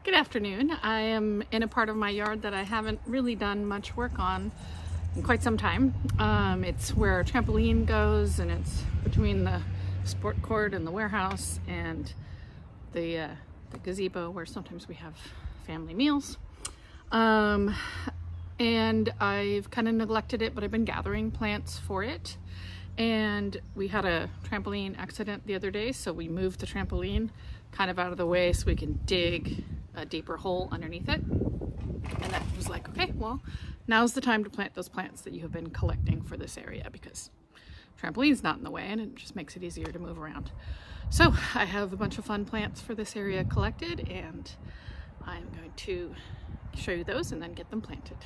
Good afternoon. I am in a part of my yard that I haven't really done much work on in quite some time. It's where our trampoline goes, and it's between the sport court and the warehouse and the gazebo where sometimes we have family meals. And I've kind of neglected it, but I've been gathering plants for it. And we had a trampoline accident the other day, so we moved the trampoline kind of out of the way so we can dig a deeper hole underneath it. And that was like, okay, well, now's the time to plant those plants that you have been collecting for this area, because trampoline's not in the way and it just makes it easier to move around. So I have a bunch of fun plants for this area collected, and I'm going to show you those and then get them planted.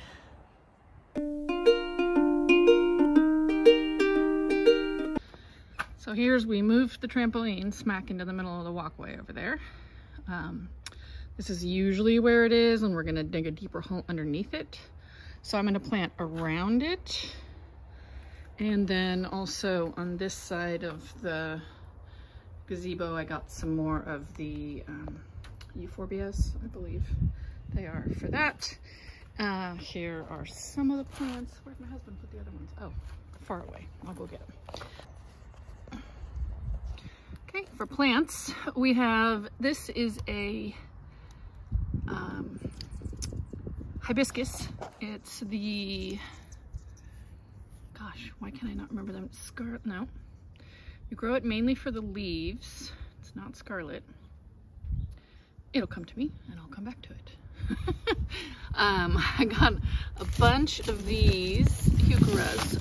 So here's, we moved the trampoline smack into the middle of the walkway over there. This is usually where it is, and we're gonna dig a deeper hole underneath it. So I'm gonna plant around it. And then also on this side of the gazebo, I got some more of the euphorbias, I believe they are for that. Here are some of the plants. Where'd my husband put the other ones? Oh, far away. I'll go get them. Okay, for plants, we have, this is a hibiscus. It's the, gosh, why can I not remember them? Scarlet, no. You grow it mainly for the leaves. It's not scarlet. It'll come to me and I'll come back to it. I got a bunch of these heucheras.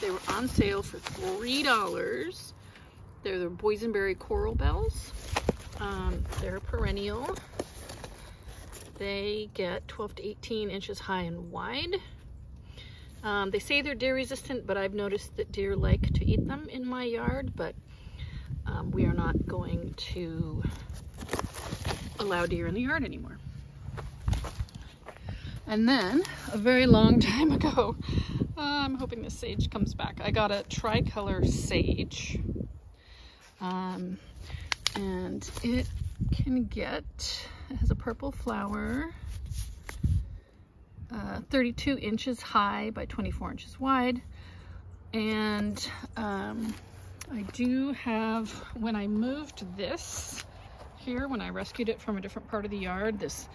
They were on sale for $3. They're the boysenberry coral bells. They're perennial. They get 12 to 18 inches high and wide. They say they're deer resistant, but I've noticed that deer like to eat them in my yard, but we are not going to allow deer in the yard anymore. And then, a very long time ago, I'm hoping this sage comes back, I got a tricolor sage. And it can get, it has a purple flower, 32 inches high by 24 inches wide. And I do have, when I moved this here, when I rescued it from a different part of the yard, this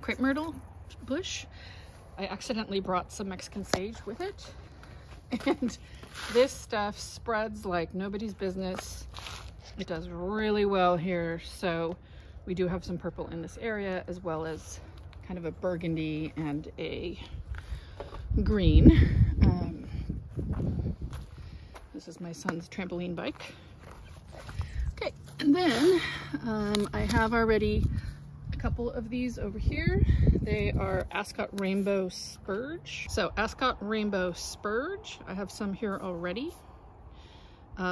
crepe myrtle bush, I accidentally brought some Mexican sage with it. And this stuff spreads like nobody's business. It does really well here. So we do have some purple in this area, as well as kind of a burgundy and a green. This is my son's trampoline bike. Okay, and then I have already a couple of these over here. They are Ascot Rainbow Spurge. So Ascot Rainbow Spurge, I have some here already.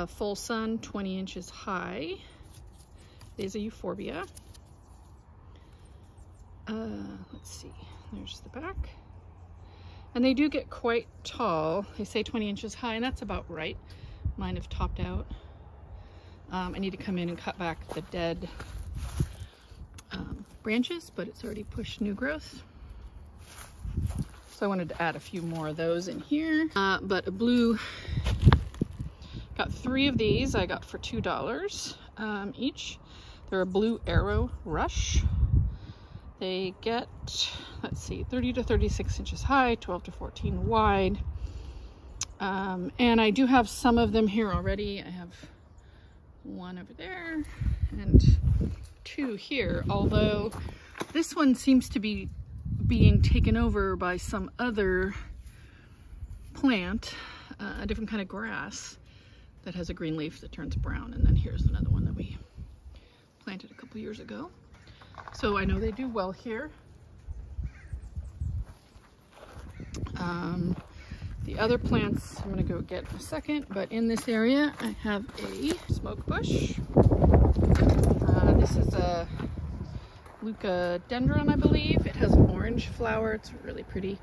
Full sun, 20 inches high. There's a euphorbia. Let's see, there's the back. And they do get quite tall. They say 20 inches high, and that's about right. Mine have topped out. I need to come in and cut back the dead branches, but it's already pushed new growth. So I wanted to add a few more of those in here. But a blue, got 3 of these I got for $2 each. They're a blue arrow rush. They get, let's see, 30 to 36 inches high, 12 to 14 wide. And I do have some of them here already. I have one over there and 2 here, although this one seems to be being taken over by some other plant, a different kind of grass that has a green leaf that turns brown. And then here's another one that we planted a couple years ago. So I know they do well here. The other plants I'm gonna go get in a second, but in this area I have a smoke bush. This is a leucadendron, I believe. It has an orange flower. It's really pretty.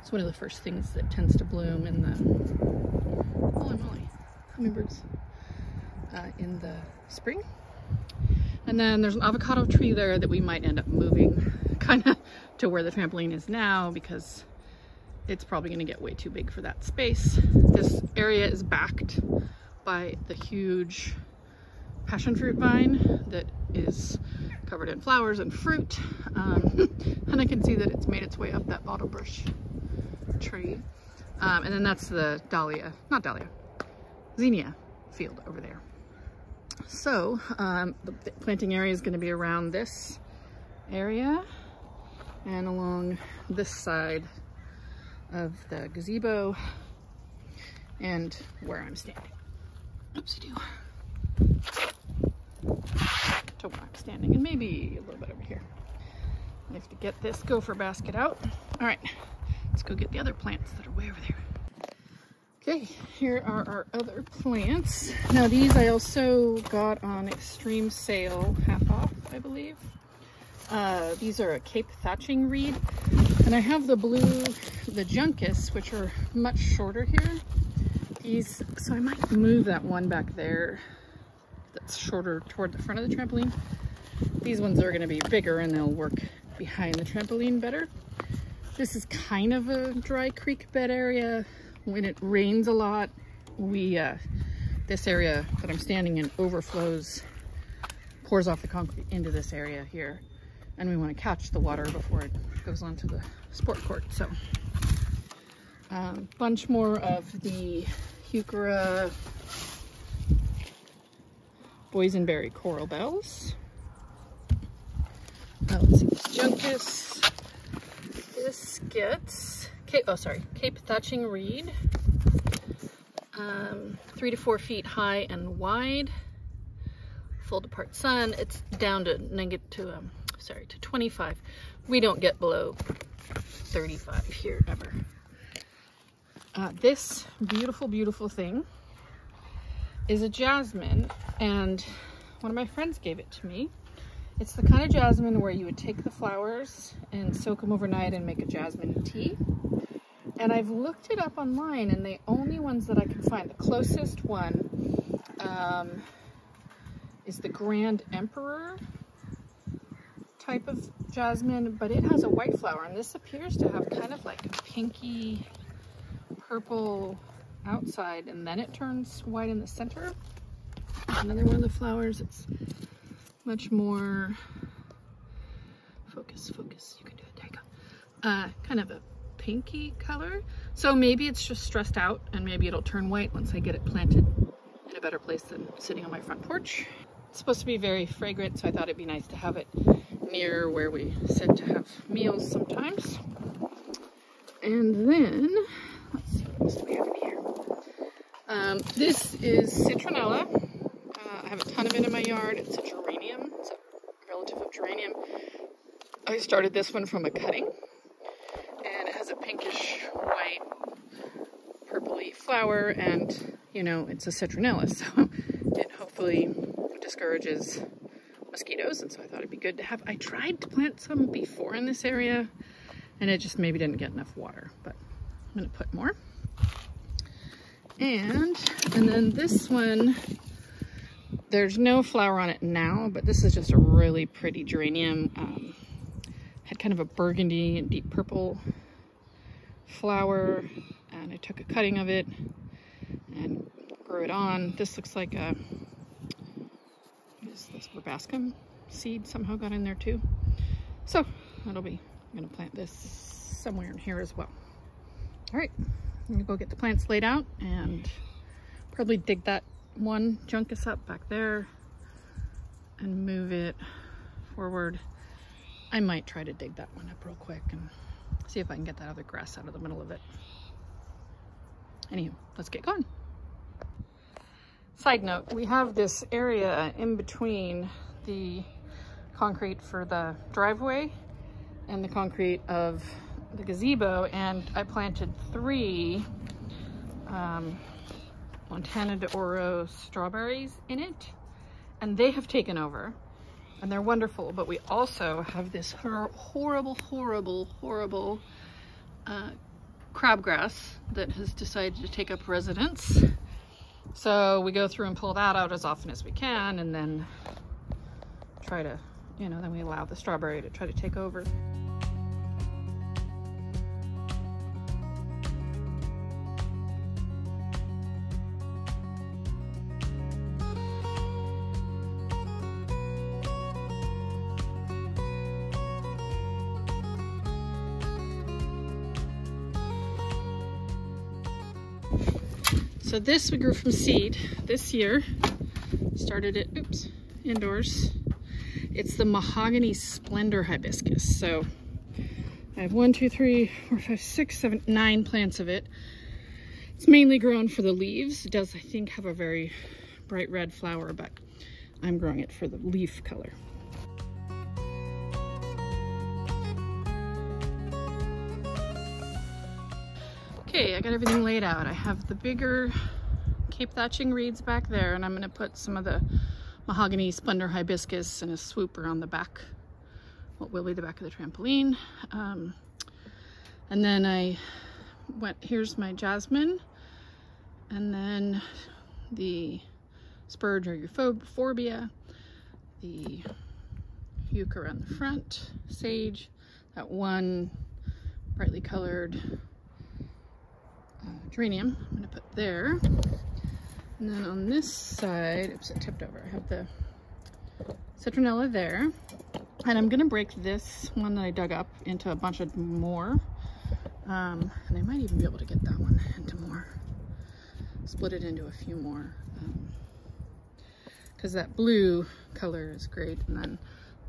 It's one of the first things that tends to bloom in the, holy moly, hummingbirds, in the spring. And then there's an avocado tree there that we might end up moving kind of to where the trampoline is now, because it's probably going to get way too big for that space. This area is backed by the huge passion fruit vine that is covered in flowers and fruit. And I can see that it's made its way up that bottle brush tree. And then that's the zinnia field over there. So the planting area is going to be around this area and along this side of the gazebo and where I'm standing. Oopsie-doo. To where I'm standing, and maybe a little bit over here. I have to get this gopher basket out. All right, let's go get the other plants that are way over there. Okay, here are our other plants. Now these I also got on extreme sale, half off, I believe. These are a Cape thatching reed, and I have the blue, the juncus, which are much shorter here. These, so I might move that one back there that's shorter toward the front of the trampoline. These ones are going to be bigger and they'll work behind the trampoline better. This is kind of a dry creek bed area. When it rains a lot, this area that I'm standing in overflows, pours off the concrete into this area here. And we want to catch the water before it goes onto the sport court. So bunch more of the heuchera boysenberry coral bells. Let's see, this juncus. This gets Cape thatching reed, 3 to 4 feet high and wide, full to part sun. It's down to to 25. We don't get below 35 here ever. This beautiful, beautiful thing is a jasmine, and one of my friends gave it to me. It's the kind of jasmine where you would take the flowers and soak them overnight and make a jasmine tea. And I've looked it up online, and the only ones that I can find, the closest one is the Grand Emperor type of jasmine, but it has a white flower, and this appears to have kind of like a pinky purple outside, and then it turns white in the center. Another one of the flowers, it's much more focus, you can do it, there you go. Kind of a pinky color, so maybe it's just stressed out, and maybe it'll turn white once I get it planted in a better place than sitting on my front porch. It's supposed to be very fragrant, so I thought it'd be nice to have it near where we sit to have meals sometimes. And then let's see, what else do we have in here? This is citronella. I have a ton of it in my yard. It's a geranium. It's a relative of geranium. I started this one from a cutting, and it has a pinkish white purpley flower, and you know, it's a citronella, so it hopefully discourages mosquitoes, and so I thought it'd be good to have. I tried to plant some before in this area, and it just maybe didn't get enough water, but I'm gonna put more. And then this one, there's no flower on it now, but this is just a really pretty geranium. Had kind of a burgundy and deep purple flower, and I took a cutting of it and grew it on. This looks like a, this verbascum seed somehow got in there too. So that'll be, I'm gonna plant this somewhere in here as well. All right, I'm gonna go get the plants laid out and probably dig that one juncus up back there and move it forward. I might try to dig that one up real quick and see if I can get that other grass out of the middle of it. Anywho, let's get going. Side note, we have this area in between the concrete for the driveway and the concrete of the gazebo, and I planted 3 Montana de Oro strawberries in it, and they have taken over, and they're wonderful. But we also have this horrible crabgrass that has decided to take up residence. So we go through and pull that out as often as we can, and then try to, you know, then we allow the strawberry to try to take over. So this we grew from seed this year. Started it, oops, indoors. It's the Mahogany Splendor hibiscus. So I have 1, 2, 3, 4, 5, 6, 7, 9 plants of it. It's mainly grown for the leaves. It does, I think, have a very bright red flower, but I'm growing it for the leaf color. Okay, I got everything laid out. I have the bigger Cape thatching reeds back there, and I'm going to put some of the Mahogany Splendor hibiscus in a swoop around the back, what will be the back of the trampoline. And then I went, here's my jasmine, and then the spurge or euphorbia, the euc around the front, sage, that one brightly colored geranium I'm going to put there. And then on this side, oops, I tipped over, I have the citronella there. And I'm going to break this one that I dug up into a bunch of more. And I might even be able to get that one into more. Split it into a few more. Because that blue color is great. And then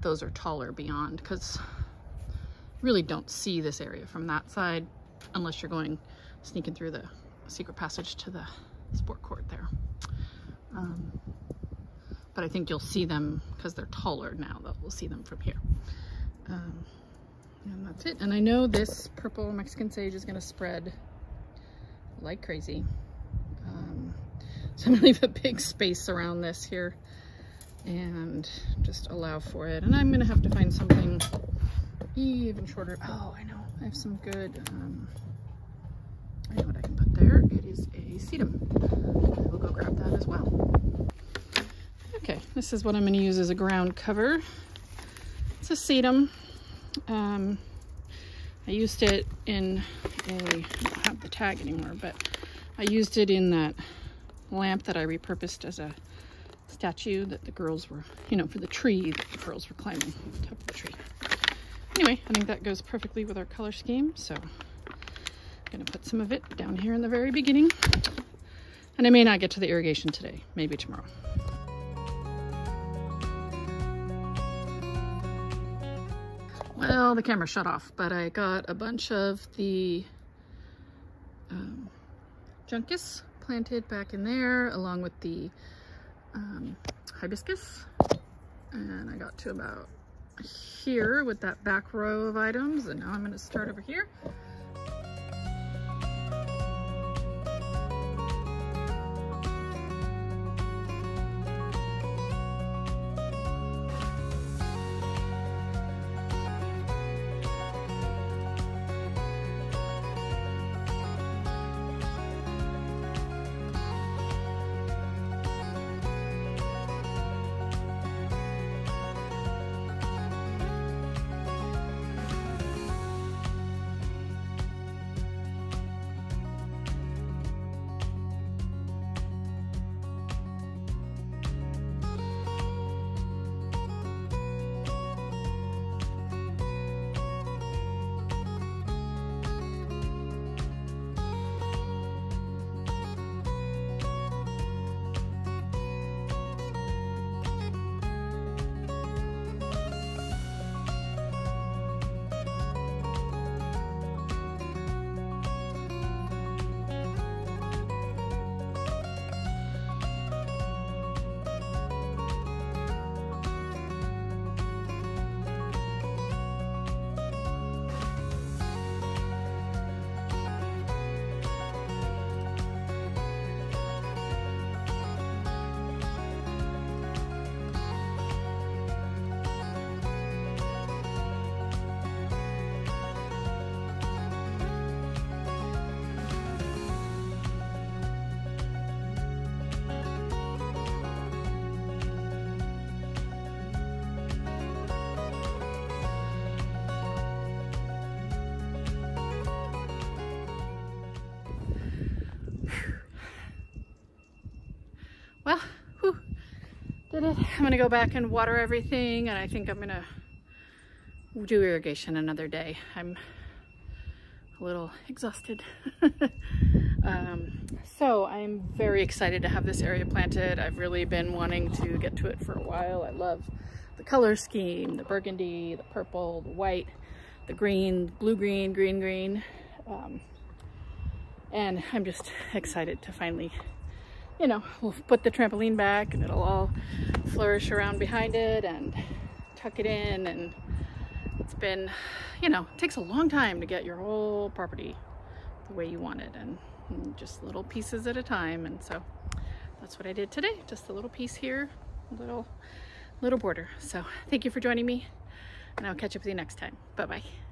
those are taller beyond, because you really don't see this area from that side unless you're going sneaking through the secret passage to the sport court there. But I think you'll see them because they're taller now, that we'll see them from here. And that's it. And I know this purple Mexican sage is going to spread like crazy. So I'm going to leave a big space around this here and just allow for it. And I'm going to have to find something even shorter. Oh, I know. I have some good, I know what I can put there. It is a sedum. We'll go grab that as well. Okay, this is what I'm going to use as a ground cover. It's a sedum. I used it in a, I don't have the tag anymore, but I used it in that lamp that I repurposed as a statue that the girls were, you know, for the tree that the girls were climbing on top of the tree. Anyway, I think that goes perfectly with our color scheme, so I'm going to put some of it down here in the very beginning. And I may not get to the irrigation today, maybe tomorrow. Well, the camera shut off, but I got a bunch of the juncus planted back in there along with the hibiscus. And I got to about here with that back row of items, and now I'm going to start over here. did it. I'm gonna go back and water everything, and I think I'm gonna do irrigation another day. I'm a little exhausted. So I'm very excited to have this area planted. I've really been wanting to get to it for a while. I love the color scheme, the burgundy, the purple, the white, the green, blue, green, green, green. And I'm just excited to finally, you know, we'll put the trampoline back and it'll all flourish around behind it and tuck it in. And it's been, you know, it takes a long time to get your whole property the way you want it, and just little pieces at a time. And so that's what I did today, just a little piece here, little border. So thank you for joining me, and I'll catch up with you next time. Bye-bye.